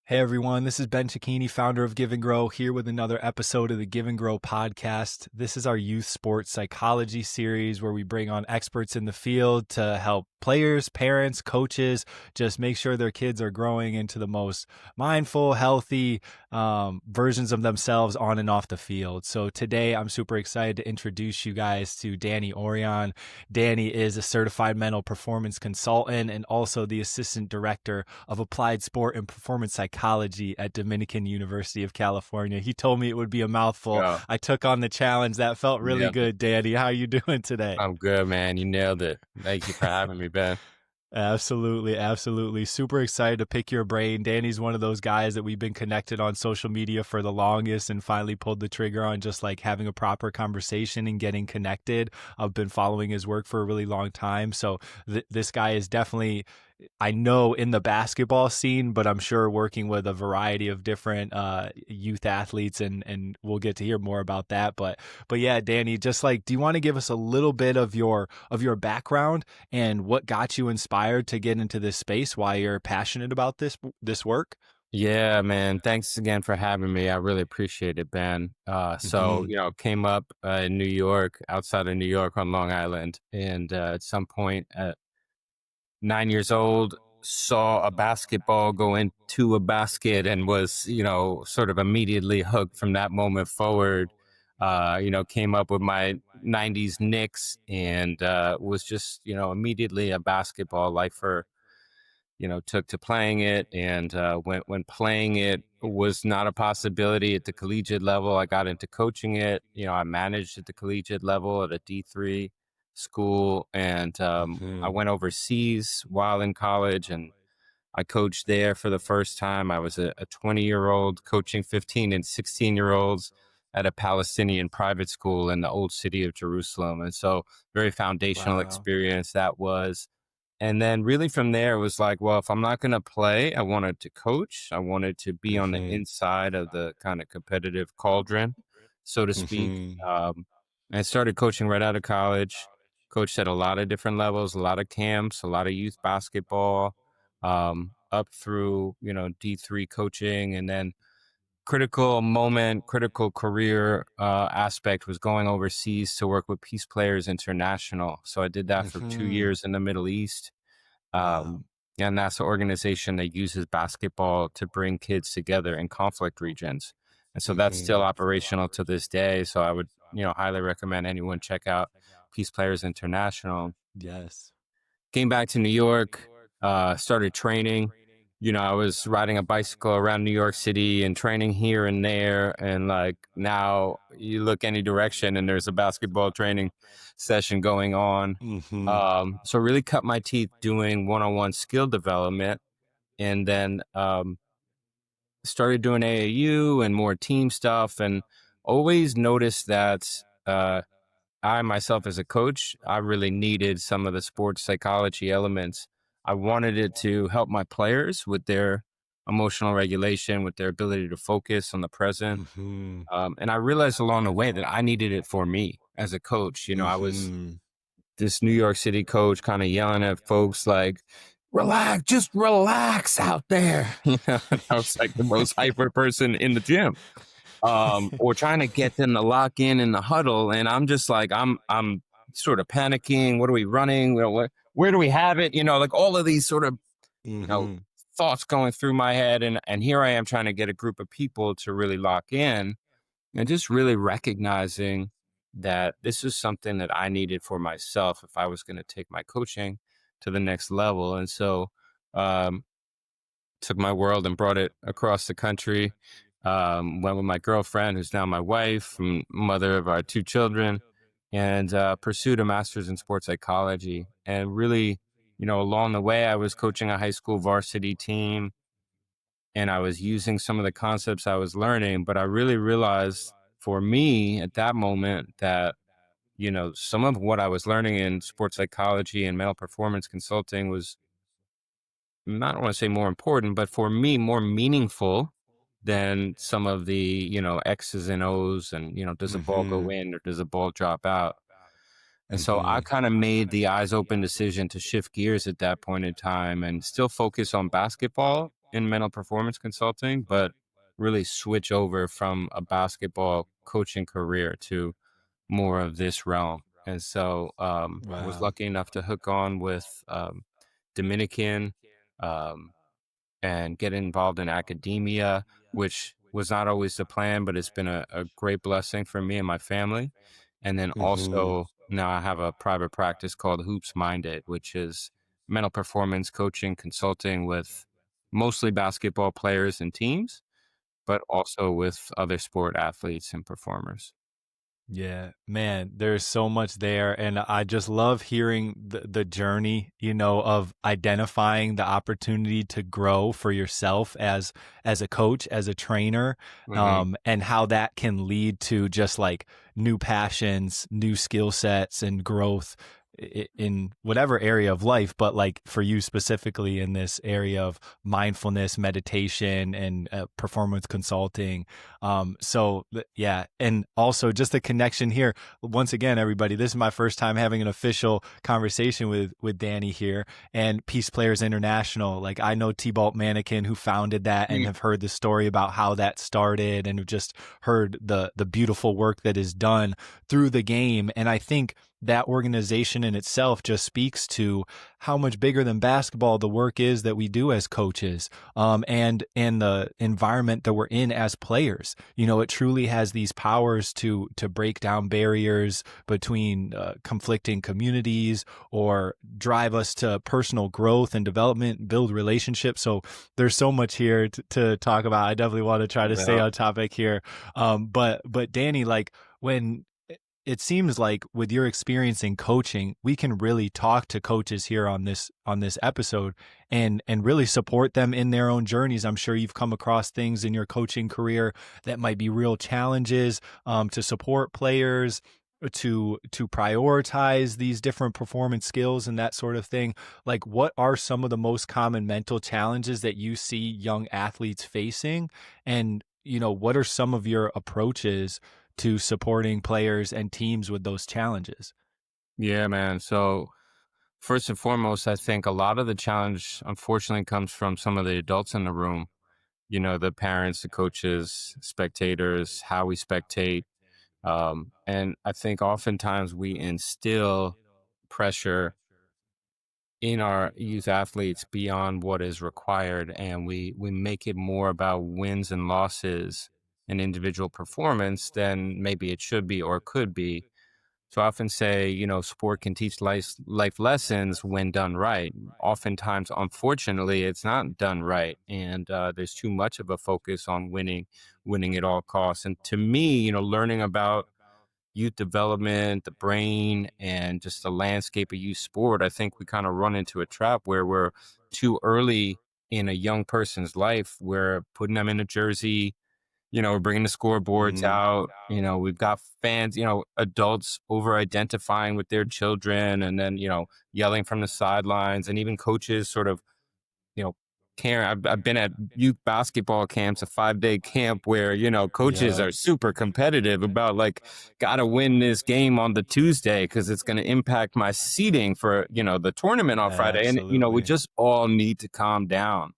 Hey everyone, this is Ben Cecchini, founder of Give and Grow, here with another episode of the Give and Grow podcast. This is our youth sports psychology series where we bring on experts in the field to help players, parents, coaches just make sure their kids are growing into the most mindful, healthy versions of themselves on and off the field. So today I'm super excited to introduce you guys to Danny Ourian. Danny is a certified mental performance consultant and also the assistant director of applied sport and performance psychology at Dominican University of California. He told me it would be a mouthful. Yeah, I took on the challenge. That felt really yeah. good, Danny. How you doing today? I'm good, man. You nailed it. Thank you for having me, Ben. Absolutely, absolutely. Super excited to pick your brain. Danny's one of those guys that we've been connected on social media for the longest and finally pulled the trigger on just like having a proper conversation and getting connected. I've been following his work for a really long time. So this guy is definitely, I know, in the basketball scene, but I'm sure working with a variety of different youth athletes, and we'll get to hear more about that. But yeah, Danny, just like, do you want to give us a little bit of your background and what got you inspired to get into this space? Why you're passionate about this work? Yeah, man. Thanks again for having me. I really appreciate it, Ben. Mm-hmm. Came up in New York, outside of New York on Long Island. And at some point at 9 years old, saw a basketball go into a basket and was, sort of immediately hooked from that moment forward. Came up with my 90s Knicks and was just, immediately a basketball lifer. Took to playing it. And when playing it was not a possibility at the collegiate level, I got into coaching it. I managed at the collegiate level at a D3 school. And I Mm-hmm. went overseas while in college and I coached there for the first time. I was a 20-year-old coaching 15 and 16-year-olds at a Palestinian private school in the old city of Jerusalem. And so very foundational Wow. experience that was. And then really from there, it was like, well, if I'm not going to play, I wanted to coach. I wanted to be on the Mm-hmm. inside of the kind of competitive cauldron, so to speak. Mm-hmm. I started coaching right out of college, coached at a lot of different levels, a lot of camps, a lot of youth basketball, up through, D3 coaching. And then critical moment, critical career aspect was going overseas to work with Peace Players International. So I did that for two Mm-hmm. years in the Middle East. Wow. Um, and that's an organization that uses basketball to bring kids together in conflict regions. And so that's Mm-hmm. still operational to this day. So I would, highly recommend anyone check out Peace Players International. Yes. Came back to New York, started training. I was riding a bicycle around New York City and training here and there. And like now you look any direction and there's a basketball training session going on. Mm-hmm. So really cut my teeth doing one-on-one skill development, and then started doing AAU and more team stuff, and always noticed that I myself as a coach, I really needed some of the sports psychology elements. I wanted it to help my players with their emotional regulation, with their ability to focus on the present. Mm-hmm. And I realized along the way that I needed it for me as a coach. I was Mm-hmm. this New York City coach kind of yelling at folks like, relax, just relax out there. I was like the most hyper person in the gym. Or trying to get them to lock in the huddle. And I'm just like, I'm sort of panicking. What are we running? Where do we have it? Like all of these sort of, you know, Mm-hmm. thoughts going through my head. And here I am trying to get a group of people to really lock in and just really recognizing that this is something that I needed for myself if I was going to take my coaching to the next level. And so, um, took my world and brought it across the country. Went with my girlfriend, who's now my wife, and mother of our two children, and pursued a master's in sports psychology. And really, along the way, I was coaching a high school varsity team and I was using some of the concepts I was learning. But I really realized for me at that moment that, some of what I was learning in sports psychology and mental performance consulting was, I don't want to say more important, but for me, more meaningful than some of the, X's and O's and, does a ball go Mm-hmm. in or does a ball drop out? And so I Mm-hmm. kind of made the eyes open decision to shift gears at that point in time and still focus on basketball, in mental performance consulting, but really switch over from a basketball coaching career to more of this realm. And so I was Wow. lucky enough to hook on with Dominican, um, and get involved in academia, which was not always the plan, but it's been a great blessing for me and my family. And then Hmm. also now I have a private practice called Hoops Minded, which is mental performance coaching, consulting with mostly basketball players and teams, but also with other sport athletes and performers. Yeah, man, there's so much there. And I just love hearing the journey, of identifying the opportunity to grow for yourself as a coach, as a trainer, Hmm. and how that can lead to just like new passions, new skill sets, and growth in whatever area of life. But like for you specifically in this area of mindfulness, meditation, and performance consulting. Yeah, and also just the connection here. Once again, everybody, this is my first time having an official conversation with Danny here, and Peace Players International. Like I know T-Balt Mannequin, who founded that, and have heard the story about how that started, and have just heard the beautiful work that is done through the game. And I think that organization in itself just speaks to how much bigger than basketball the work is that we do as coaches, and the environment that we're in as players. It truly has these powers to break down barriers between conflicting communities, or drive us to personal growth and development, build relationships. So there's so much here to talk about. I definitely want to try to stay Yeah. on topic here. But Danny, like when it seems like with your experience in coaching, we can really talk to coaches here on this episode, and really support them in their own journeys. I'm sure you've come across things in your coaching career that might be real challenges, to support players, to prioritize these different performance skills and that sort of thing. Like, what are some of the most common mental challenges that you see young athletes facing? And what are some of your approaches to supporting players and teams with those challenges? Yeah, man. So first and foremost, I think a lot of the challenge, unfortunately, comes from some of the adults in the room. The parents, the coaches, spectators, how we spectate. And I think oftentimes we instill pressure in our youth athletes beyond what is required, and we make it more about wins and losses and individual performance than maybe it should be or could be. So I often say, sport can teach life lessons when done right. Oftentimes, unfortunately, it's not done right, and there's too much of a focus on winning at all costs. And to me, learning about youth development, the brain, and just the landscape of youth sport, I think we kind of run into a trap where we're too early in a young person's life. We're putting them in a jersey, we're bringing the scoreboards Hmm. out. We've got fans, adults over identifying with their children, and then, yelling from the sidelines, and even coaches sort of, you know, care. I've been at youth basketball camps, a 5-day camp where, coaches Yeah, are super competitive about like, got to win this game on the Tuesday because it's going to impact my seating for, the tournament on Friday. And, we absolutely. just all need to calm down,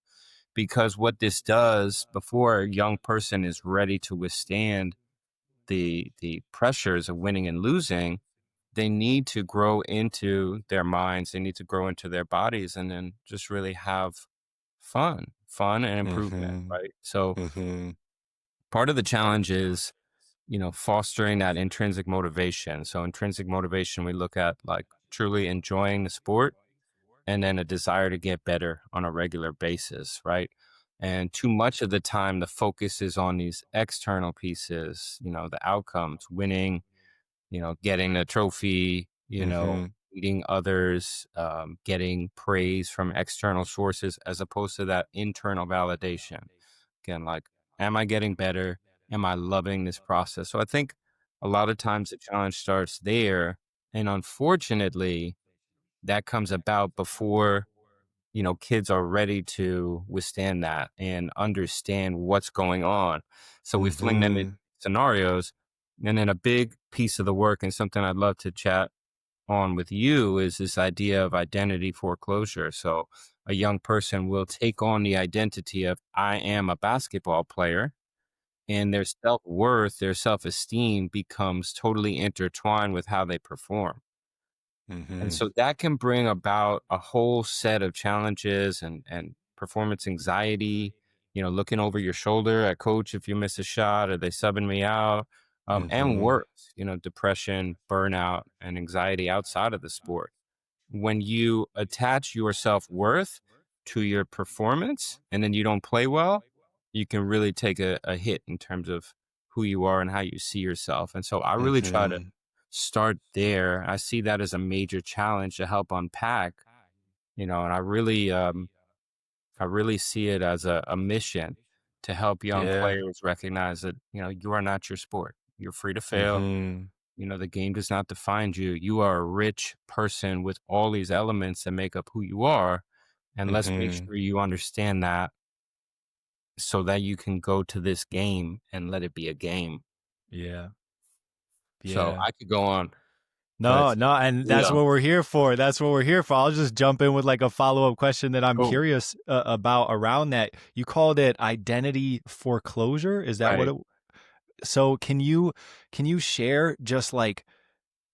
because what this does before a young person is ready to withstand the pressures of winning and losing, they need to grow into their minds, they need to grow into their bodies, and then just really have fun and improvement, Hmm. right? So Hmm. part of the challenge is, fostering that intrinsic motivation. So intrinsic motivation, we look at like truly enjoying the sport, and then a desire to get better on a regular basis, right? And too much of the time, the focus is on these external pieces, the outcomes, winning, getting a trophy, Hmm. leading others, getting praise from external sources, as opposed to that internal validation. Again, like, am I getting better? Am I loving this process? So I think a lot of times the challenge starts there. And unfortunately, that comes about before, kids are ready to withstand that and understand what's going on. So we fling them in Hmm. scenarios. And then a big piece of the work, and something I'd love to chat on with you, is this idea of identity foreclosure. So a young person will take on the identity of I am a basketball player, and their self-worth, their self-esteem becomes totally intertwined with how they perform. And Mm-hmm. so that can bring about a whole set of challenges and performance anxiety, looking over your shoulder at coach if you miss a shot, are they subbing me out? And Mm-hmm. worse, depression, burnout, and anxiety outside of the sport. When you attach your self-worth to your performance and then you don't play well, you can really take a hit in terms of who you are and how you see yourself. And so I really try to Mm-hmm. start there. I see that as a major challenge to help unpack, and I really see it as a mission to help young Yeah. players recognize that, you are not your sport. You're free to fail. Mm-hmm. The game does not define you. You are a rich person with all these elements that make up who you are. And let's make Mm-hmm. sure you understand that so that you can go to this game and let it be a game. Yeah. So Yeah. I could go on, No, but no, and that's yeah, what we're here for. That's what we're here for. I'll just jump in with like a follow-up question that I'm cool. curious about around that. You called it identity foreclosure. Is that what Right. it? So can you share just like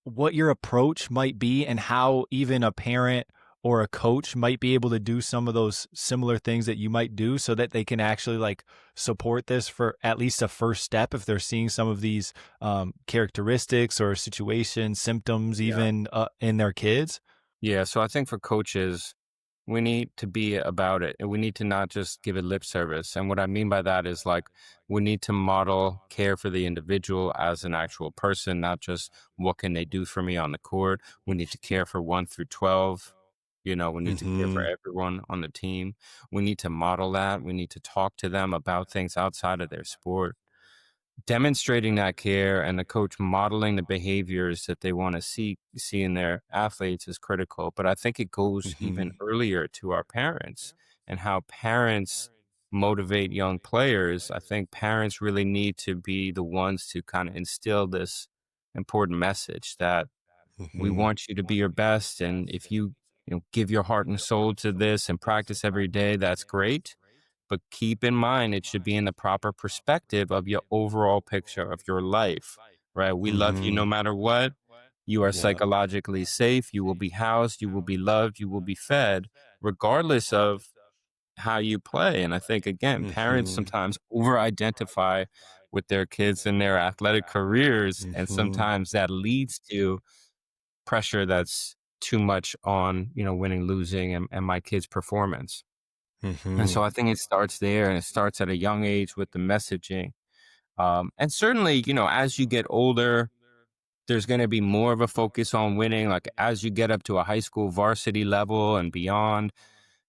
what your approach might be and how even a parent or a coach might be able to do some of those similar things that you might do so that they can actually like support this for at least a first step if they're seeing some of these characteristics or situations, symptoms, Yeah. even in their kids? Yeah. So I think for coaches, we need to be about it. And we need to not just give it lip service. And what I mean by that is like we need to model care for the individual as an actual person, not just what can they do for me on the court. We need to care for 1 through 12. We need to care for Mm-hmm. everyone on the team. We need to model that. We need to talk to them about things outside of their sport. Demonstrating that care and the coach modeling the behaviors that they want to see in their athletes is critical. But I think it goes even Mm-hmm. earlier to our parents and how parents motivate young players. I think parents really need to be the ones to kind of instill this important message that we Mm-hmm. want you to be your best, and if you give your heart and soul to this and practice every day, that's great. But keep in mind, it should be in the proper perspective of your overall picture of your life, right? We love you no Mm-hmm. matter what. You are Yeah. psychologically safe. You will be housed. You will be loved. You will be fed, regardless of how you play. And I think, again, parents Mm-hmm. sometimes over identify with their kids and their athletic careers. And Mm-hmm. sometimes that leads to pressure that's too much on, winning, losing, and my kid's performance. And Mm-hmm. so I think it starts there and it starts at a young age with the messaging. And certainly, as you get older, there's going to be more of a focus on winning. Like as you get up to a high school varsity level and beyond,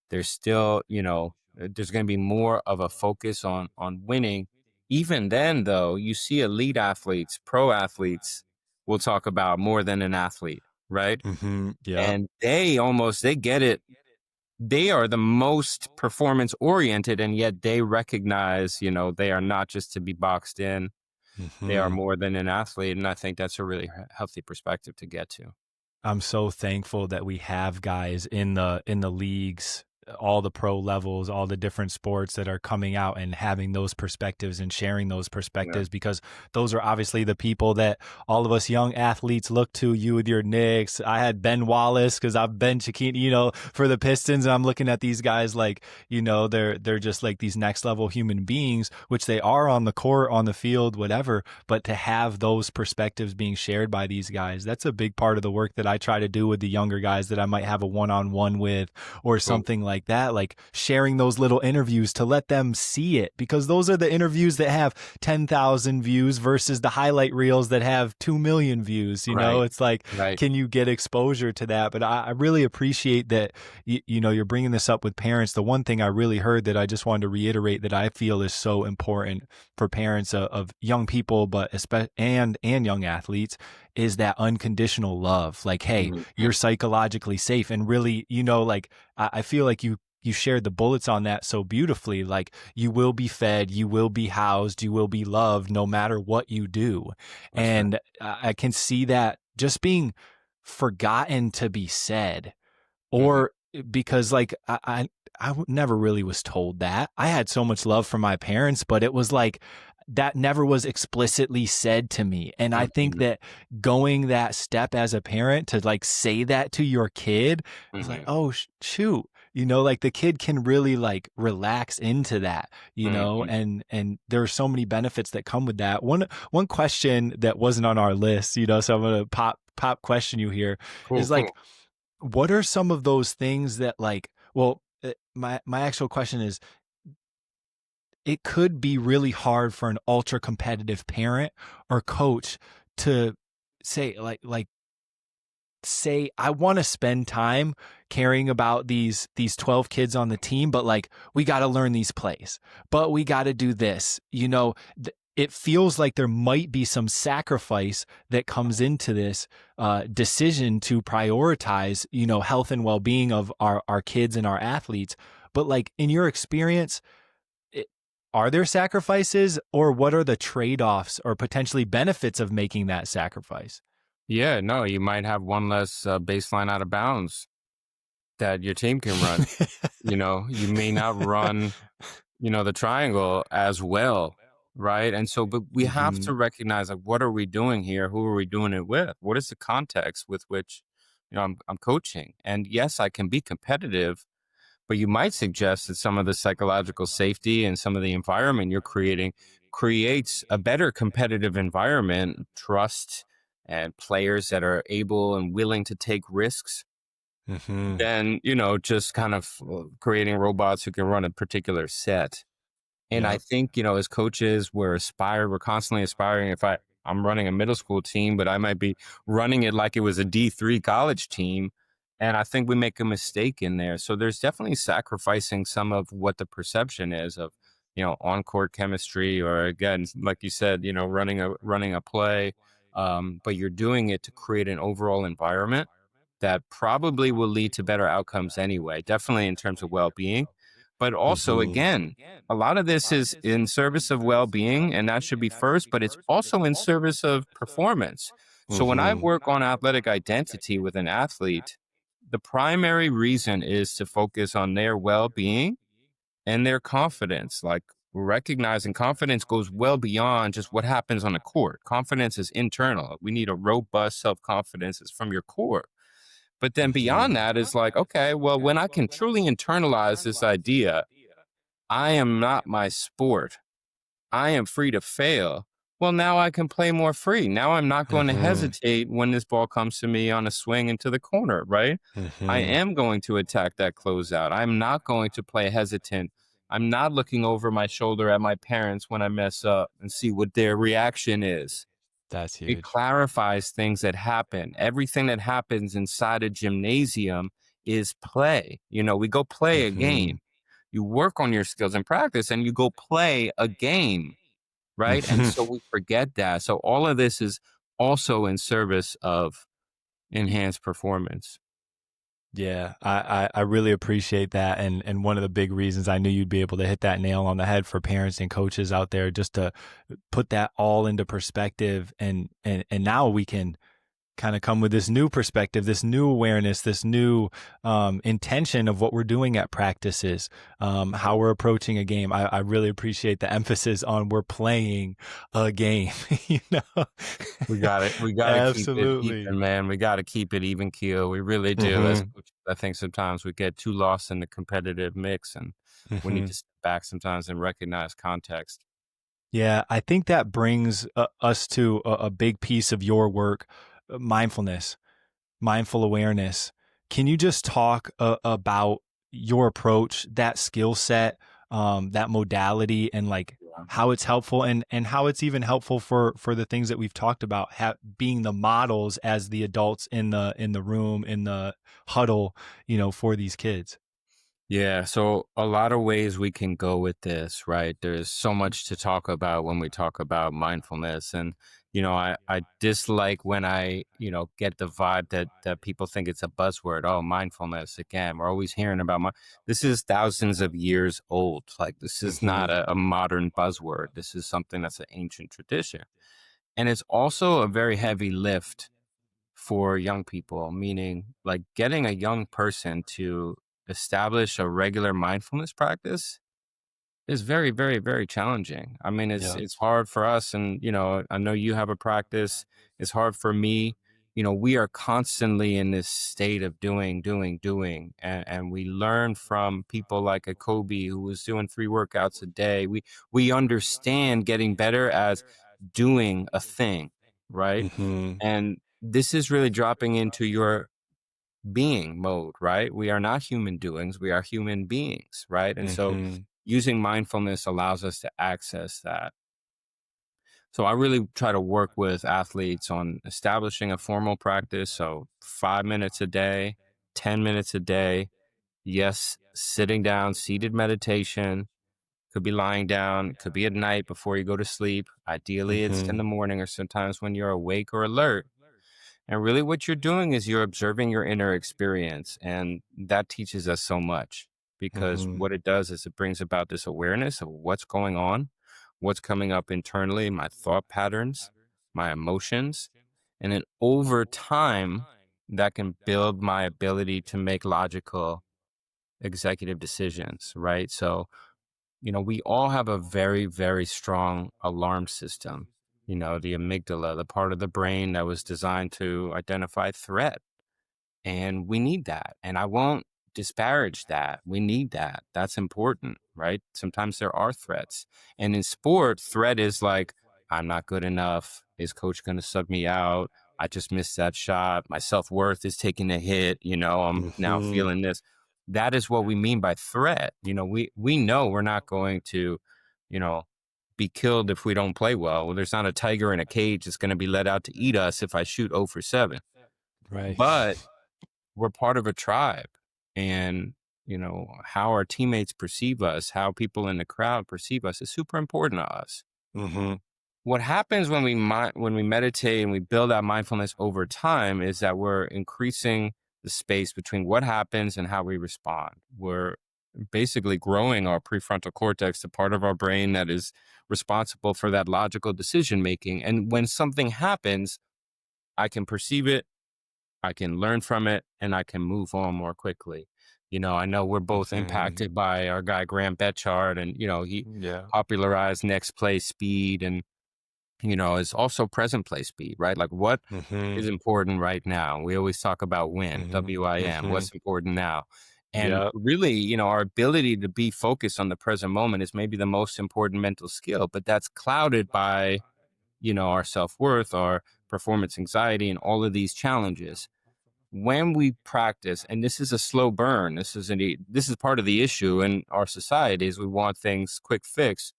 there's still, there's going to be more of a focus on winning. Even then, though, you see elite athletes, pro athletes, we'll talk about more than an athlete, right? Mm-hmm. Yeah. And they get it. They are the most performance oriented, and yet they recognize, they are not just to be boxed in. They are Mm-hmm. more than an athlete. And I think that's a really healthy perspective to get to. I'm so thankful that we have guys in the leagues, all the pro levels, all the different sports that are coming out and having those perspectives and sharing those Yeah. perspectives because those are obviously the people that all of us young athletes look to. You with your Knicks, I had Ben Wallace because I've been Cecchini, for the Pistons, and I'm looking at these guys like, they're just like these next level human beings, which they are on the court, on the field, whatever. But to have those perspectives being shared by these guys, that's a big part of the work that I try to do with the younger guys that I might have a one-on-one with or Cool. something like that, like sharing those little interviews to let them see it, because those are the interviews that have 10,000 views versus the highlight reels that have 2 million views. Right. It's like, Right. can you get exposure to that? But I really appreciate that, you're bringing this up with parents. The one thing I really heard that I just wanted to reiterate that I feel is so important for parents of young people, but especially and young athletes, is that unconditional love. Like, hey, you're Mhm. psychologically safe. And really, like, I feel like you shared the bullets on that so beautifully. Like, you will be fed, you will be housed, you will be loved no matter what you do. That's right. And I can see that just being forgotten to be said, Mhm. or because like never really was told that. I had so much love for my parents, but it was like that never was explicitly said to me. And I think Mhm, that going that step as a parent to like say that to your kid is like, mhm, oh, shoot, like the kid can really like relax into that, mhm. and there are so many benefits that come with that. One question that wasn't on our list, so I'm going to pop question you here Cool, is like, cool. what are some of those things that like, well, my actual question is, it could be really hard for an ultra competitive parent or coach to say like say I want to spend time caring about these 12 kids on the team, but like we got to learn these plays, but we got to do this, it feels like there might be some sacrifice that comes into this decision to prioritize health and well-being of our kids and our athletes. But like in your experience, it, are there sacrifices, or what are the trade-offs or potentially benefits of making that sacrifice? Yeah, no, you might have one less baseline out of bounds that your team can run. You may not run, the triangle as well, right? And so, but we have Hmm. to recognize, like, what are we doing here? Who are we doing it with? What is the context with which, I'm coaching? And yes, I can be competitive, but you might suggest that some of the psychological safety and some of the environment you're creating creates a better competitive environment, trust, and players that are able and willing to take risks Hmm. than, just kind of creating robots who can run a particular set. And I Yep. think, as coaches, we're constantly aspiring. I'm running a middle school team, but I might be running it like it was a D3 college team. And I think we make a mistake in there. So there's definitely sacrificing some of what the perception is of, on court chemistry, or again, like you said, running a play. But you're doing it to create an overall environment that probably will lead to better outcomes anyway, definitely in terms of well-being. But also, Hmm. again, a lot of this is in service of well-being, and that should be first, but it's also in service of performance. So when I Hmm. work on athletic identity with an athlete, the primary reason is to focus on their well-being and their confidence. Like, recognizing confidence goes well beyond just what happens on the court. Confidence is internal. We need a robust self-confidence. It's from your core. But then beyond Hmm. that is like, okay, well, when I can truly internalize this idea, I am not my sport. I am free to fail. Well, now I can play more free. Now I'm not going to Hmm. hesitate when this ball comes to me on a swing into the corner, right? I Hmm. am going to attack that closeout. I'm not going to play hesitant. I'm not looking over my shoulder at my parents when I mess up and see what their reaction is. That's It huge. clarifies things that happen. Everything that happens inside a gymnasium is play. We go play a Hmm. game. You work on your skills and practice, and you go play a game, right? And so we forget that. So all of this is also in service of enhanced performance. Yeah, I really appreciate that, and one of the big reasons I knew you'd be able to hit that nail on the head for parents and coaches out there, just to put that all into perspective, and now we can kind of come with this new perspective, this new awareness, this new intention of what we're doing at practices, how we're approaching a game. I really appreciate the emphasis on we're playing a game. you know, We gotta keep it Absolutely. even, man. We gotta keep it even keel. We really do. As Hmm. coaches, I think sometimes we get too lost in the competitive mix, and we need Hmm. to step back sometimes and recognize context. Yeah, I think that brings us to a big piece of your work, mindfulness, mindful awareness. Can you just talk about your approach, that skill set, that modality, and like Yeah. how it's helpful, and how it's even helpful for the things that we've talked about, being the models as the adults in the room, in the huddle, for these kids. Yeah, so a lot of ways we can go with this, right? There's so much to talk about when we talk about mindfulness. And, I dislike when I, get the vibe that people think it's a buzzword. Oh, mindfulness. Again, we're always hearing about this is thousands of years old. Like, this is not Hmm. a modern buzzword. This is something that's an ancient tradition. And it's also a very heavy lift for young people, meaning like getting a young person to establish a regular mindfulness practice is very, very, very challenging. I mean, Yeah. it's hard for us, and I know you have a practice. It's hard for me. We are constantly in this state of doing, doing, doing, and we learn from people like a Kobe who was doing 3 workouts a day. We understand getting better as doing a thing, right? Mm-hmm. And this is really dropping into your being mode, right? We are not human doings, we are human beings, right? And so Mm-hmm. using mindfulness allows us to access that. So I really try to work with athletes on establishing a formal practice. So 5 minutes a day, 10 minutes a day. Yes, sitting down, seated meditation, could be lying down, could be at night before you go to sleep. Ideally, it's in Mm-hmm. the morning or sometimes when you're awake or alert. And really, what you're doing is you're observing your inner experience. And that teaches us so much because Mm-hmm. what it does is it brings about this awareness of what's going on, what's coming up internally, my thought patterns, my emotions. And then over time, that can build my ability to make logical executive decisions, right? So, we all have a very, very strong alarm system. The amygdala, the part of the brain that was designed to identify threat. And we need that. And I won't disparage that. We need that. That's important, right? Sometimes there are threats. And in sport, threat is like, I'm not good enough. Is coach going to sub me out? I just missed that shot. My self worth is taking a hit. I'm now Mm-hmm. feeling this. That is what we mean by threat. We know we're not going to, you know, be killed if we don't play well. Well, there's not a tiger in a cage that's going to be let out to eat us if I shoot 0 for 7. Right. But we're part of a tribe, and how our teammates perceive us, how people in the crowd perceive us is super important to us. Mm-hmm. What happens when we meditate and we build that mindfulness over time is that we're increasing the space between what happens and how we respond. We're basically growing our prefrontal cortex, the part of our brain that is responsible for that logical decision making. And when something happens, I can perceive it, I can learn from it, and I can move on more quickly. I know we're both Mm-hmm. impacted by our guy Graham Betchard, and he Yeah. popularized next play speed, and is also present play speed, right? Like, what Mm-hmm. is important right now? We always talk about win, Mm-hmm. WIN, Mm-hmm. what's important now. And Yep. really, our ability to be focused on the present moment is maybe the most important mental skill, but that's clouded by, our self worth, our performance anxiety, and all of these challenges. When we practice, and this is a slow burn, this is part of the issue in our society is we want things quick fix.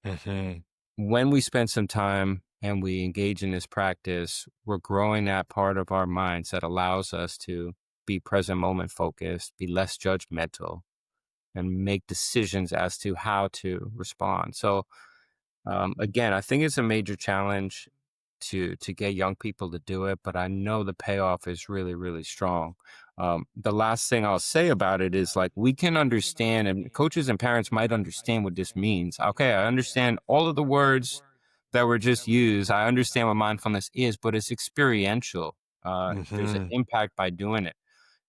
Mm-hmm. When we spend some time and we engage in this practice, we're growing that part of our minds that allows us to be present moment focused, be less judgmental, and make decisions as to how to respond. So again, I think it's a major challenge to get young people to do it, but I know the payoff is really, really strong. The last thing I'll say about it is like we can understand, and coaches and parents might understand what this means. Okay, I understand all of the words that were just used. I understand what mindfulness is, but it's experiential. There's an Mm-hmm. impact by doing it.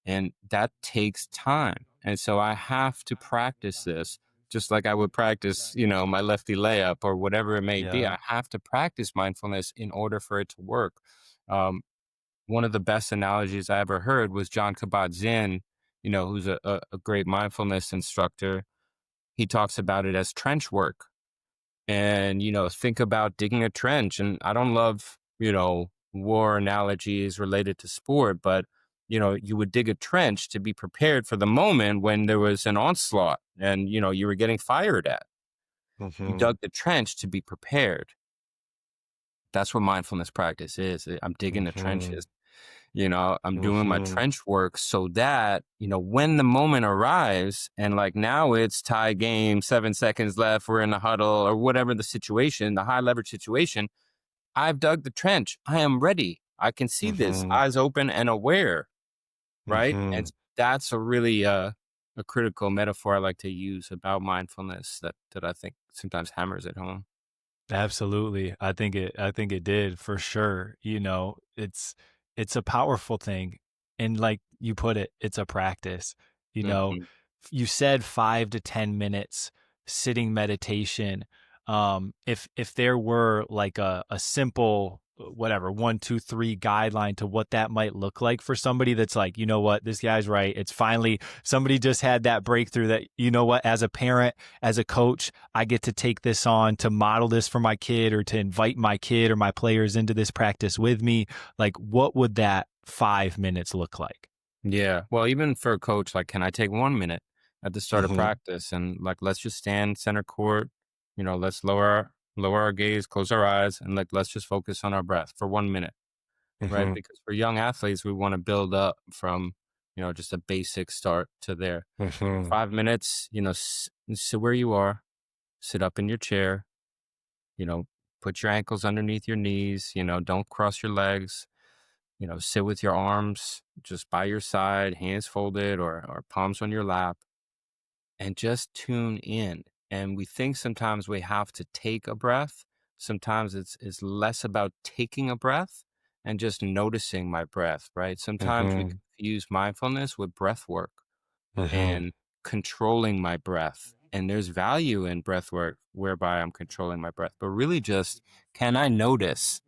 And that takes time. And so I have to practice this just like I would practice, my lefty layup or whatever it may be. Yeah. I have to practice mindfulness in order for it to work. Um, One of the best analogies I ever heard was John Kabat-Zinn, who's a great mindfulness instructor. He talks about it as trench work. And, think about digging a trench. And I don't love, war analogies related to sport, but, you would dig a trench to be prepared for the moment when there was an onslaught and, you were getting fired at. You Mm-hmm. dug the trench to be prepared. That's what mindfulness practice is. I'm digging the Mm-hmm. trenches. I'm doing my Mm-hmm. trench work so that, when the moment arrives and like now it's tie game, 7 seconds left, we're in the huddle or whatever the situation, the high leverage situation, I've dug the trench. I am ready. I can see this, Mm-hmm. eyes open and aware, right? And Mm-hmm. that's a really a critical metaphor I like to use about mindfulness that I think sometimes hammers it home. Absolutely. I think it did for sure. It's a powerful thing. And like you put it, it's a practice. You know, Mhm. you said 5 to 10 minutes sitting meditation. If there were like a simple whatever 1, 2, 3 guideline to what that might look like for somebody that's like, you know what, this guy's right. It's finally somebody just had that breakthrough that, you know what, as a parent, as a coach, I get to take this on to model this for my kid or to invite my kid or my players into this practice with me. Like, what would that 5 minutes look like? Yeah. Well, even for a coach, like, can I take 1 minute at the start of Mm-hmm. practice and like, let's just stand center court, let's lower our gaze, close our eyes, and like, let's just focus on our breath for 1 minute, right? Mm-hmm. Because for young athletes, we want to build up from, just a basic start to there. For Mm-hmm. 5 minutes, sit where you are, sit up in your chair, you know, put your ankles underneath your knees, don't cross your legs, sit with your arms just by your side, hands folded or palms on your lap, and just tune in. And we think sometimes we have to take a breath. Sometimes it's less about taking a breath and just noticing my breath, right? Sometimes we Mm-hmm. confuse mindfulness with breath work Mm-hmm. and controlling my breath. And there's value in breath work whereby I'm controlling my breath, but really just, can I notice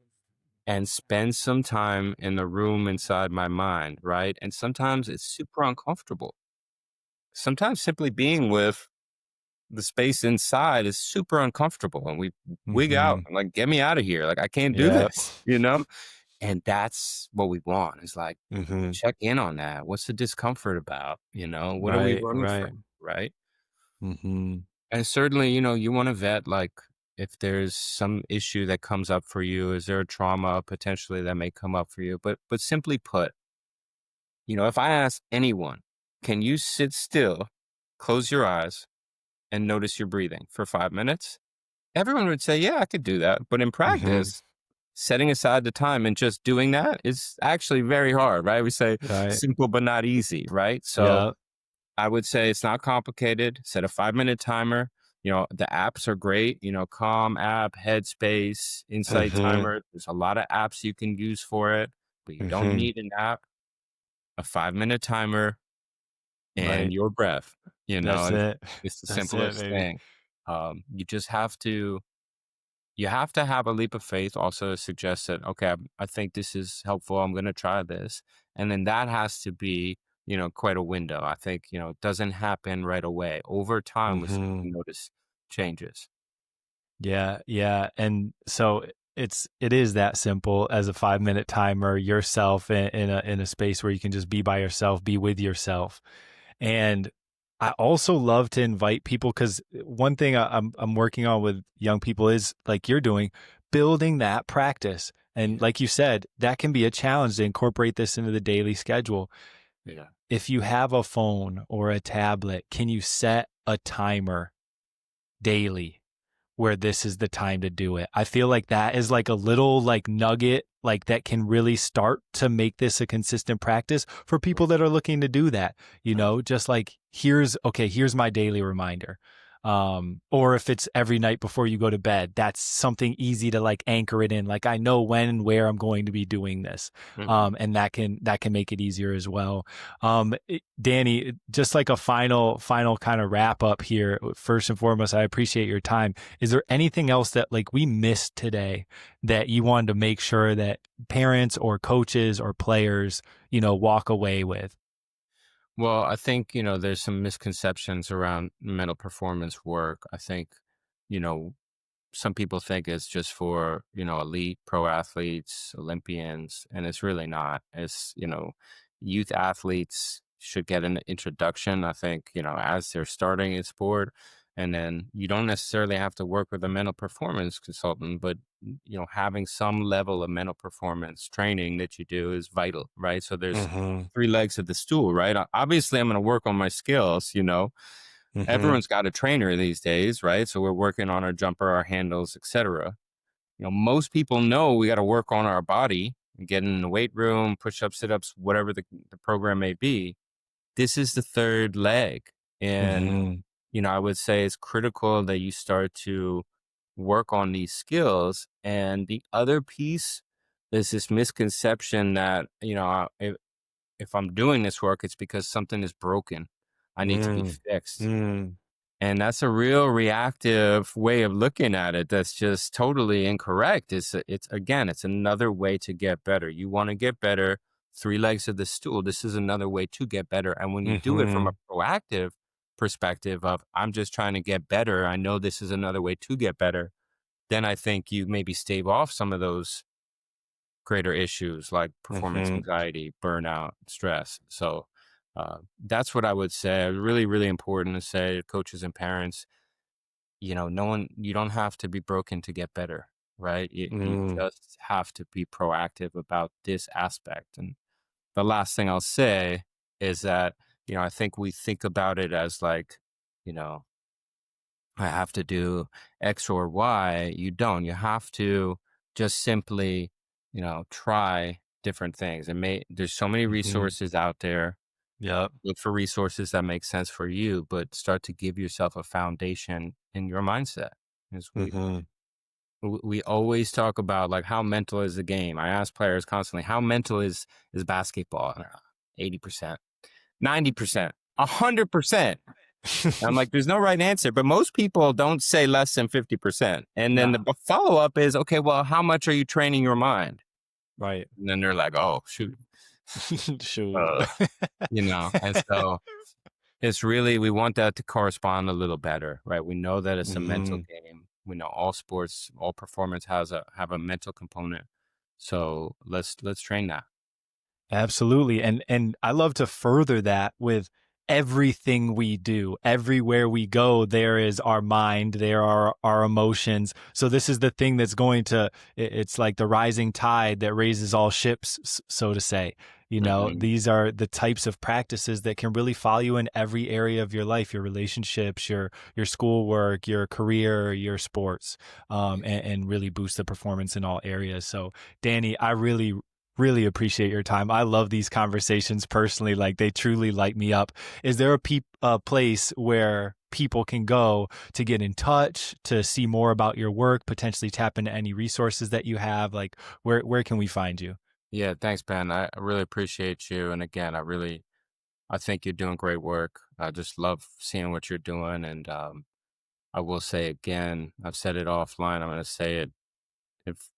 and spend some time in the room inside my mind, right? And sometimes it's super uncomfortable. Sometimes simply being with the space inside is super uncomfortable and we wig out. Mm-hmm. I'm like, get me out of here. Like, I can't do Yeah. this, you know? And that's what we want, is like, Mm-hmm. check in on that. What's the discomfort about? What are we Right. running Right. from? Right. Mm-hmm. And certainly, you want to vet, like, if there's some issue that comes up for you, is there a trauma potentially that may come up for you? But simply put, if I ask anyone, can you sit still, close your eyes, and notice your breathing for 5 minutes? Everyone would say, yeah, I could do that. But in Mm-hmm. practice, setting aside the time and just doing that is actually very hard, right? We say Right. simple but not easy, right? So Yeah. I would say it's not complicated. Set a 5 minute timer. The apps are great. Calm app, Headspace, Insight Mm-hmm. Timer. There's a lot of apps you can use for it, but you don't Mm-hmm. need an app. A 5 minute timer and Right. your breath. That's It's, it. it's the That's it, simplest baby. thing. You just have to have a leap of faith also to suggest that, okay, I think this is helpful. I'm going to try this. And then that has to be, quite a window. I think, it doesn't happen right away. Over time, we start Mm-hmm. to notice changes. Yeah, yeah. And so it is that simple as a 5 minute timer, yourself in a space where you can just be by yourself, be with yourself. And I also love to invite people because one thing I'm working on with young people is like you're doing, building that practice. And Yeah. like you said, that can be a challenge to incorporate this into the daily schedule. Yeah. If you have a phone or a tablet, can you set a timer daily where this is the time to do it? I feel like that is like a little like nugget like that can really start to make this a consistent practice for people that are looking to do that, Right. just like here's my daily reminder. Or if it's every night before you go to bed, that's something easy to like anchor it in. Like I know when and where I'm going to be doing this. Mhm. And that can make it easier as well. Danny, just like a final kind of wrap up here. First and foremost, I appreciate your time. Is there anything else that like we missed today that you wanted to make sure that parents or coaches or players, walk away with? Well, I think, there's some misconceptions around mental performance work. I think, you know, some people think it's just for, elite pro athletes, Olympians, and it's really not. It's, youth athletes should get an introduction, I think, as they're starting in sport. And then you don't necessarily have to work with a mental performance consultant, but, having some level of mental performance training that you do is vital, right? So there's Mm-hmm. three legs of the stool, right? Obviously, I'm going to work on my skills, Mm-hmm. everyone's got a trainer these days, right? So we're working on our jumper, our handles, etc. Most people know we got to work on our body, get in the weight room, push ups, sit ups, whatever the program may be. This is the third leg. And, Mm-hmm. I would say it's critical that you start to work on these skills. And the other piece, there's this misconception that, if I'm doing this work, it's because something is broken. I need to be Mm, fixed. mm, And that's a real reactive way of looking at it. That's just totally incorrect. It's again, it's another way to get better. You want to get better, three legs of the stool. This is another way to get better. And when you do it from a mhm, proactive perspective of, I'm just trying to get better, I know this is another way to get better, then I think you maybe stave off some of those greater issues like performance mhm, anxiety, burnout, stress. So that's what I would say. Really, really important to say to coaches and parents. No one, you don't have to be broken to get better, right? You mm, just have to be proactive about this aspect. And the last thing I'll say is that, I think we think about it as like, you know, I have to do X or Y. You don't. You have to just simply, try different things. There's so many mhm. resources out there. Yep. Look for resources that make sense for you, but start to give yourself a foundation in your mindset. Because Mhm. we always talk about like how mental is the game. I ask players constantly, how mental is basketball? 80%, 90%, 100%. I'm like, there's no right answer, but most people don't say less than 50%. And then Nah, the follow up is, okay, well, how much are you training your mind? right. And then they're like, oh, shoot. Shoot. Uh, and so it's really, we want that to correspond a little better, right? We know that it's a mental Mhm. game. We know all sports, all performance have a mental component. So let's train that. Absolutely. And I love to further that with everything we do. Everywhere we go, there is our mind, there are our emotions. So this is the thing that's going to it's like the rising tide that raises all ships, so to say. Hmm. These are the types of practices that can really follow you in every area of your life, your relationships, your schoolwork, your career, your sports, and really boost the performance in all areas. So Danny, I really appreciate your time. I love these conversations personally. Like they truly light me up. Is there a place where people can go to get in touch, to see more about your work, potentially tap into any resources that you have? Like where can we find you? Yeah, thanks, Ben. I really appreciate you. And again, I think you're doing great work. I just love seeing what you're doing. And I will say again, I've said it offline. I'm going to say it if,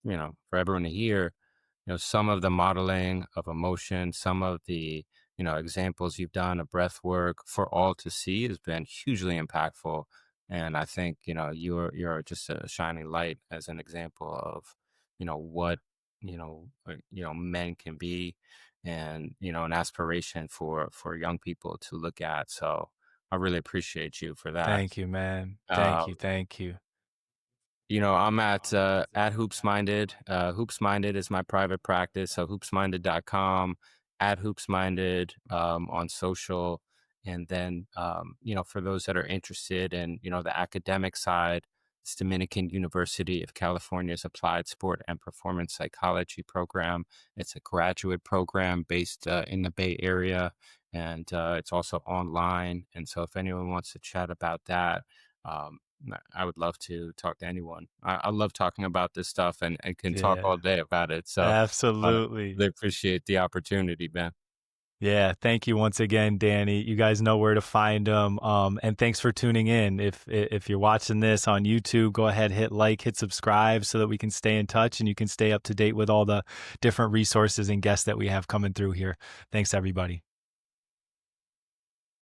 for everyone to hear, some of the modeling of emotion, some of the, examples you've done of breath work for all to see has been hugely impactful. And I think, you're just a shining light as an example of, what, men can be and, an aspiration for young people to look at. So I really appreciate you for that. Thank you, man. Thank you. Um, Thank you. I'm at Hoops Minded. Hoops Minded is my private practice. So hoopsminded.com, at Hoops Minded on social. And then, for those that are interested in, the academic side, it's Dominican University of California's Applied Sport and Performance Psychology program. It's a graduate program based in the Bay Area, and it's also online. And so if anyone wants to chat about that, um, I would love to talk to anyone. I love talking about this stuff and can talk Yeah. all day about it. So Absolutely. really appreciate the opportunity, Ben. Yeah, thank you once again, Danny. You guys know where to find them. And thanks for tuning in. If you're watching this on YouTube, go ahead, hit like, hit subscribe so that we can stay in touch and you can stay up to date with all the different resources and guests that we have coming through here. Thanks, everybody.